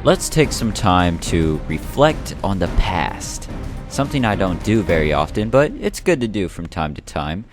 Let's take some time to reflect on the past. Something I don't do very often, but it's good to do from time to time.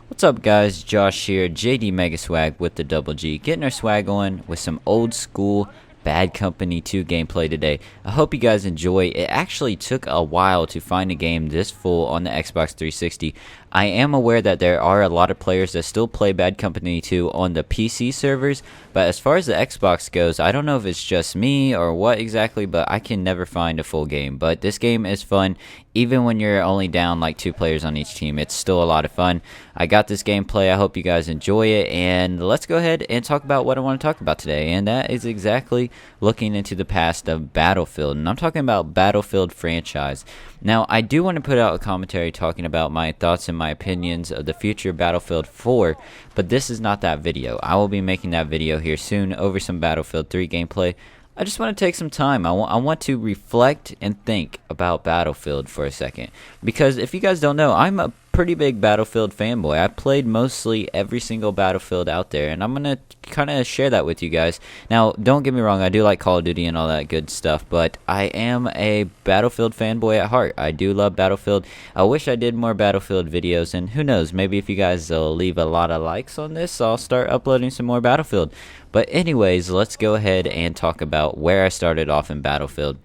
What's up, guys? Josh here, JDMegaSwagg with the double G, getting our swag on with some old school Bad Company 2 gameplay today. I hope you guys enjoy. It actually took a while to find a game this full on the Xbox 360. I am aware that there are a lot of players that still play Bad Company 2 on the PC servers, but as far as the Xbox goes, I don't know if it's just me or what exactly, but I can never find a full game. But this game is fun, even when you're only down like 2 players on each team. It's still a lot of fun. I got this gameplay. I hope you guys enjoy it, and let's go ahead and talk about what I want to talk about today, and that is exactly looking into the past of Battlefield, and I'm talking about Battlefield franchise. Now, I do want to put out a commentary talking about my thoughts and my opinions of the future Battlefield 4, but this is not that video. I will be making that video here soon over some Battlefield 3 gameplay. I just want to take some time. I want to reflect and think about Battlefield for a second, because if you guys don't know, I'm a pretty big Battlefield fanboy. I played mostly every single Battlefield out there, and I'm gonna kind of share that with you guys. Now, don't get me wrong, I do like Call of Duty and all that good stuff, but I am a Battlefield fanboy at heart. I do love Battlefield. I wish I did more Battlefield videos, and who knows, maybe if you guys leave a lot of likes on this, I'll start uploading some more Battlefield. But anyways, let's go ahead and talk about where I started off in Battlefield.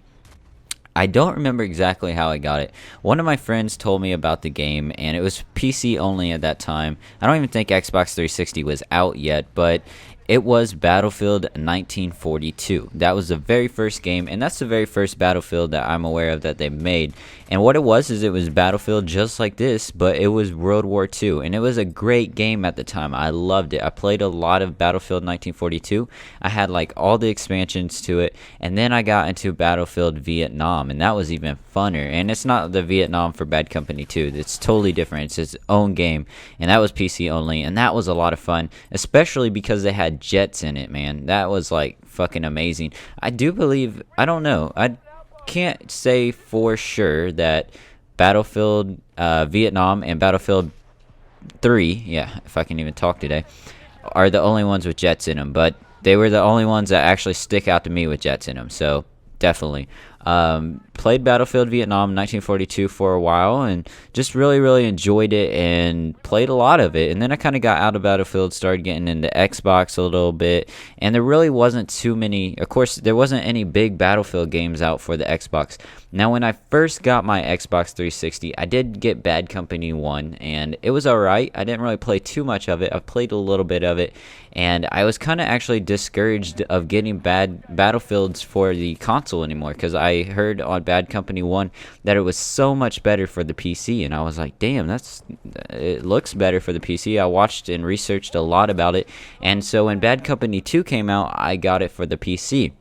I don't remember exactly how I got it. One of my friends told me about the game, and it was PC only at that time. I don't even think Xbox 360 was out yet, but it was Battlefield 1942. That was the very first game, and that's the very first Battlefield that I'm aware of that they made. And what it was is it was Battlefield just like this, but it was World War II, and it was a great game at the time. I loved it. I played a lot of Battlefield 1942. I had like all the expansions to it, and then I got into Battlefield Vietnam, and that was even funner. And it's not the Vietnam for Bad Company 2. It's totally different. It's its own game, and that was PC only, and that was a lot of fun, especially because they had jets in it, man. That was like fucking amazing. I do believe, I don't know, I can't say for sure that Battlefield Vietnam and Battlefield 3, yeah, if I can even talk today, are the only ones with jets in them, but they were the only ones that actually stick out to me with jets in them, so definitely. Played Battlefield Vietnam 1942 for a while, and just really enjoyed it and played a lot of it. And then I kind of got out of Battlefield, started getting into Xbox a little bit, and there really wasn't too many. Of course, there wasn't any big Battlefield games out for the Xbox. Now, when I first got my Xbox 360, I did get Bad Company 1, and it was alright. I didn't really play too much of it. I played a little bit of it, and I was kind of actually discouraged of getting Battlefields for the console anymore, because I heard on Bad Company 1 that it was so much better for the PC, and I was like, damn, it looks better for the PC. I watched and researched a lot about it, and so when Bad Company 2 came out, I got it for the PC,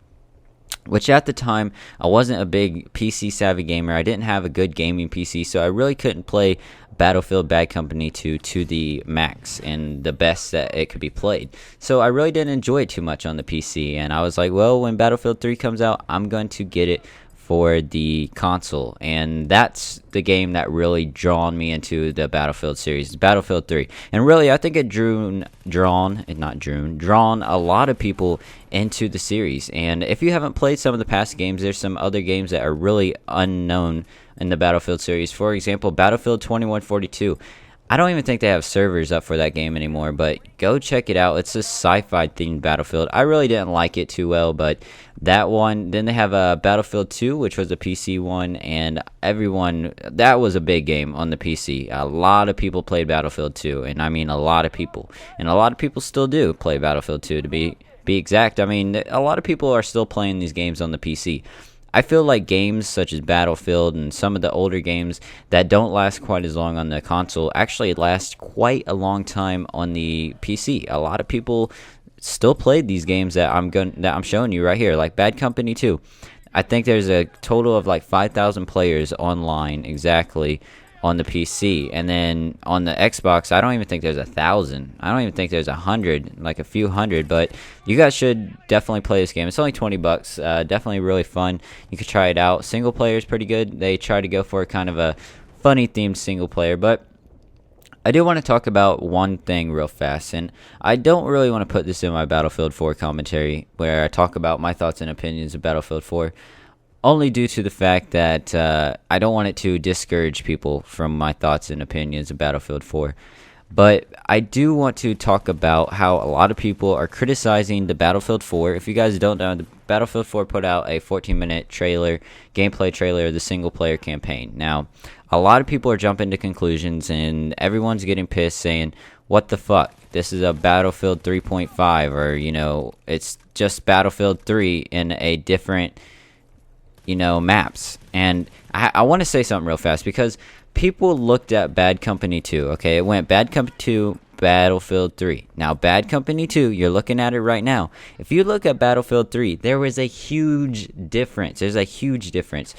which at the time, I wasn't a big PC savvy gamer. I didn't have a good gaming PC, so I really couldn't play Battlefield Bad Company 2 to the max and the best that it could be played. So I really didn't enjoy it too much on the PC, and I was like, well, when Battlefield 3 comes out, I'm going to get it for the console, and that's the game that really drawn me into the Battlefield series, Battlefield 3. And really, I think it drawn a lot of people into the series. And if you haven't played some of the past games, there's some other games that are really unknown in the Battlefield series. For example, Battlefield 2142. I don't even think they have servers up for that game anymore, but go check it out. It's a sci-fi themed Battlefield. I really didn't like it too well, but that one, then they have Battlefield 2, which was a PC one, and that was a big game on the PC. A lot of people played Battlefield 2, and I mean a lot of people. And a lot of people still do play Battlefield 2, to be exact. I mean, a lot of people are still playing these games on the PC. I feel like games such as Battlefield and some of the older games that don't last quite as long on the console actually last quite a long time on the PC. A lot of people still played these games that I'm showing you right here, like Bad Company 2. I think there's a total of like 5,000 players online exactly on the PC, and then on the Xbox, I don't even think there's 1,000. I don't even think there's 100, like a few hundred. But you guys should definitely play this game. It's only $20. Definitely really fun. You could try it out. Single player is pretty good. They try to go for kind of a funny themed single player, but I do want to talk about one thing real fast, and I don't really want to put this in my Battlefield 4 commentary where I talk about my thoughts and opinions of Battlefield 4, only due to the fact that I don't want it to discourage people from my thoughts and opinions of Battlefield 4. But I do want to talk about how a lot of people are criticizing the Battlefield 4. If you guys don't know, the Battlefield 4 put out a 14-minute gameplay trailer of the single-player campaign. Now, a lot of people are jumping to conclusions, and everyone's getting pissed saying, what the fuck? This is a Battlefield 3.5, or, it's just Battlefield 3 in a different, maps. And I want to say something real fast, because people looked at Bad Company 2, okay? It went Bad Company 2, Battlefield 3. Now, Bad Company 2, you're looking at it right now. If you look at Battlefield 3, there was a huge difference. There's a huge difference.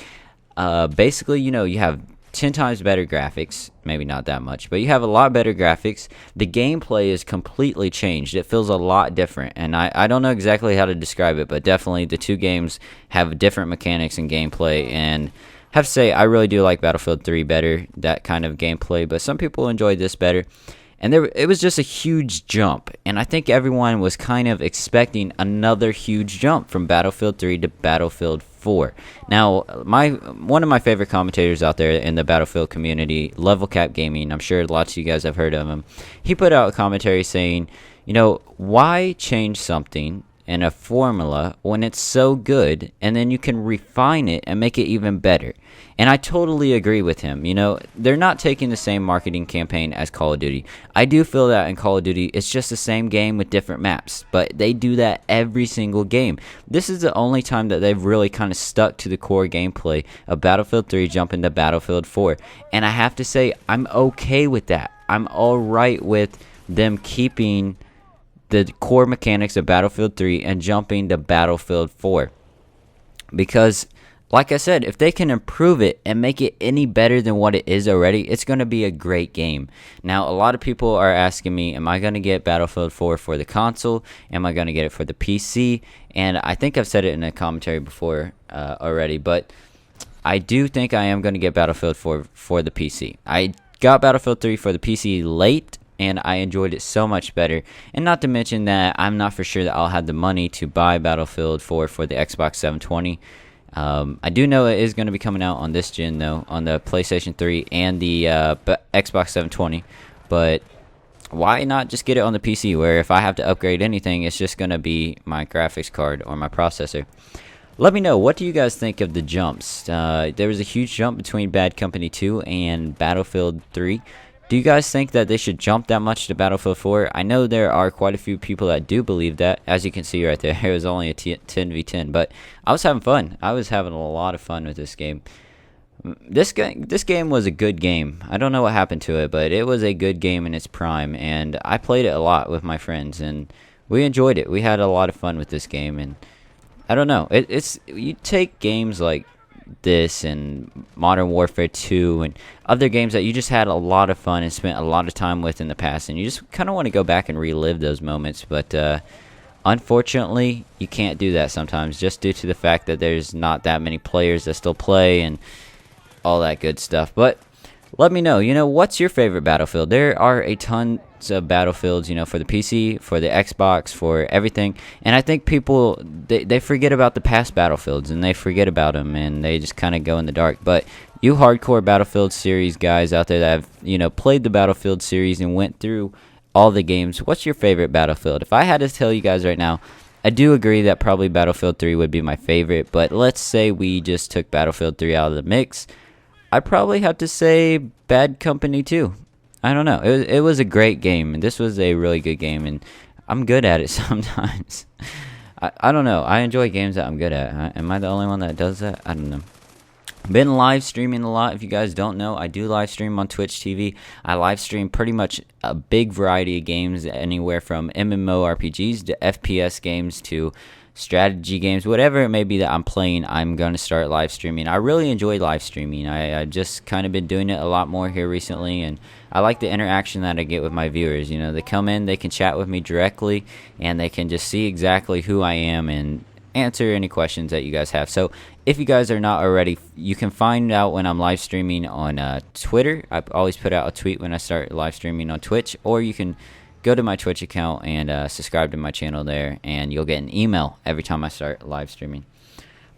Basically, you have 10 times better graphics. Maybe not that much, but you have a lot better graphics. The gameplay is completely changed. It feels a lot different, and I don't know exactly how to describe it, but definitely the two games have different mechanics and gameplay, and have to say, I really do like Battlefield 3 better, that kind of gameplay, but some people enjoyed this better. And it was just a huge jump, and I think everyone was kind of expecting another huge jump from Battlefield 3 to Battlefield 4. Now, one of my favorite commentators out there in the Battlefield community, Level Cap Gaming, I'm sure lots of you guys have heard of him, he put out a commentary saying, why change something in a formula when it's so good, and then you can refine it and make it even better? And I totally agree with him. They're not taking the same marketing campaign as Call of Duty. I do feel that in Call of Duty, it's just the same game with different maps, but they do that every single game. This is the only time that they've really kind of stuck to the core gameplay of Battlefield 3 jumping to Battlefield 4. And I have to say, I'm okay with that. I'm alright with them keeping the core mechanics of Battlefield 3 and jumping to Battlefield 4. Because, like I said, if they can improve it and make it any better than what it is already, it's going to be a great game. Now, a lot of people are asking me, am I going to get Battlefield 4 for the console? Am I going to get it for the PC? And I think I've said it in a commentary before already, but I do think I am going to get Battlefield 4 for the PC. I got Battlefield 3 for the PC late, and I enjoyed it so much better. And not to mention that I'm not for sure that I'll have the money to buy Battlefield 4 for the Xbox 720. I do know it is going to be coming out on this gen, though, on the PlayStation 3 and the Xbox 720. But why not just get it on the PC, where if I have to upgrade anything, it's just going to be my graphics card or my processor. Let me know, what do you guys think of the jumps? There was a huge jump between Bad Company 2 and Battlefield 3. Do you guys think that they should jump that much to Battlefield 4? I know there are quite a few people that do believe that. As you can see right there, it was only a 10v10, but I was having fun. I was having a lot of fun with this game. This game was a good game. I don't know what happened to it, but it was a good game in its prime, and I played it a lot with my friends, and we enjoyed it. We had a lot of fun with this game, and I don't know. You take games like this and Modern Warfare 2 and other games that you just had a lot of fun and spent a lot of time with in the past, and you just kind of want to go back and relive those moments, but unfortunately you can't do that sometimes, just due to the fact that there's not that many players that still play and all that good stuff. But let me know, what's your favorite Battlefield? There are a ton of Battlefields, for the PC, for the Xbox, for everything. And I think people, they forget about the past Battlefields, and they forget about them, and they just kind of go in the dark. But you hardcore Battlefield series guys out there that have, played the Battlefield series and went through all the games, what's your favorite Battlefield? If I had to tell you guys right now, I do agree that probably Battlefield 3 would be my favorite, but let's say we just took Battlefield 3 out of the mix, I'd probably have to say Bad Company 2. I don't know. It was a great game, and this was a really good game, and I'm good at it sometimes. I don't know. I enjoy games that I'm good at. Am I the only one that does that? I don't know. Been live streaming a lot. If you guys don't know, I do live stream on Twitch TV. I live stream pretty much a big variety of games, anywhere from MMORPGs to FPS games to strategy games, whatever it may be that I'm playing, I'm going to start live streaming. I really enjoy live streaming. I just kind of been doing it a lot more here recently, and I like the interaction that I get with my viewers. They come in, they can chat with me directly, and they can just see exactly who I am, and answer any questions that you guys have. So if you guys are not already, you can find out when I'm live streaming on Twitter. I always put out a tweet when I start live streaming on Twitch, or you can go to my Twitch account and subscribe to my channel there, and you'll get an email every time I start live streaming.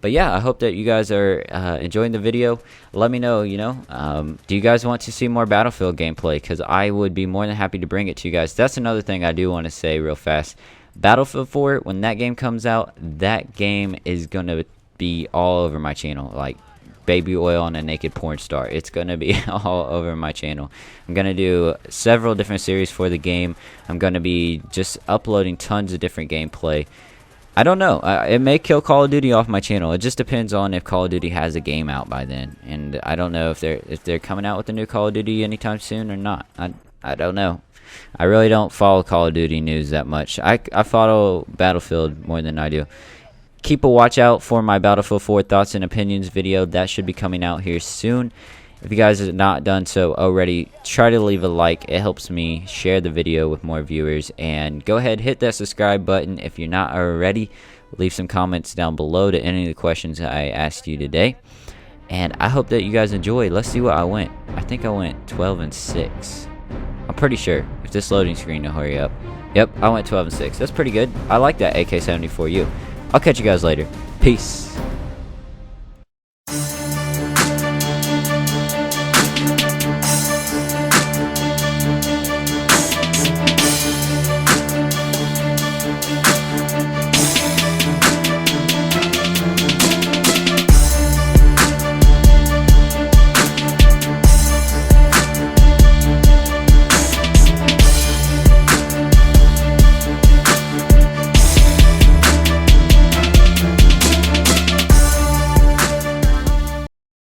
But yeah, I hope that you guys are enjoying the video. Let me know, do you guys want to see more Battlefield gameplay? Because I would be more than happy to bring it to you guys. That's another thing I do want to say real fast. Battlefield 4, when that game comes out, that game is going to be all over my channel. Like baby oil on a naked porn star. It's going to be all over my channel. I'm going to do several different series for the game. I'm going to be just uploading tons of different gameplay. I don't know. It may kill Call of Duty off my channel. It just depends on if Call of Duty has a game out by then, and I don't know if they're coming out with a new Call of Duty anytime soon or not. I don't know. I really don't follow Call of Duty news that much. I follow Battlefield more than I do. Keep a watch out for my Battlefield 4 thoughts and opinions video. That should be coming out here soon. If you guys have not done so already, try to leave a like. It helps me share the video with more viewers. And go ahead, hit that subscribe button if you're not already. Leave some comments down below to any of the questions I asked you today. And I hope that you guys enjoy. Let's see what I went. I think I went 12-6. I'm pretty sure. If this loading screen will hurry up. Yep, I went 12-6. That's pretty good. I like that AK-74U. I'll catch you guys later. Peace.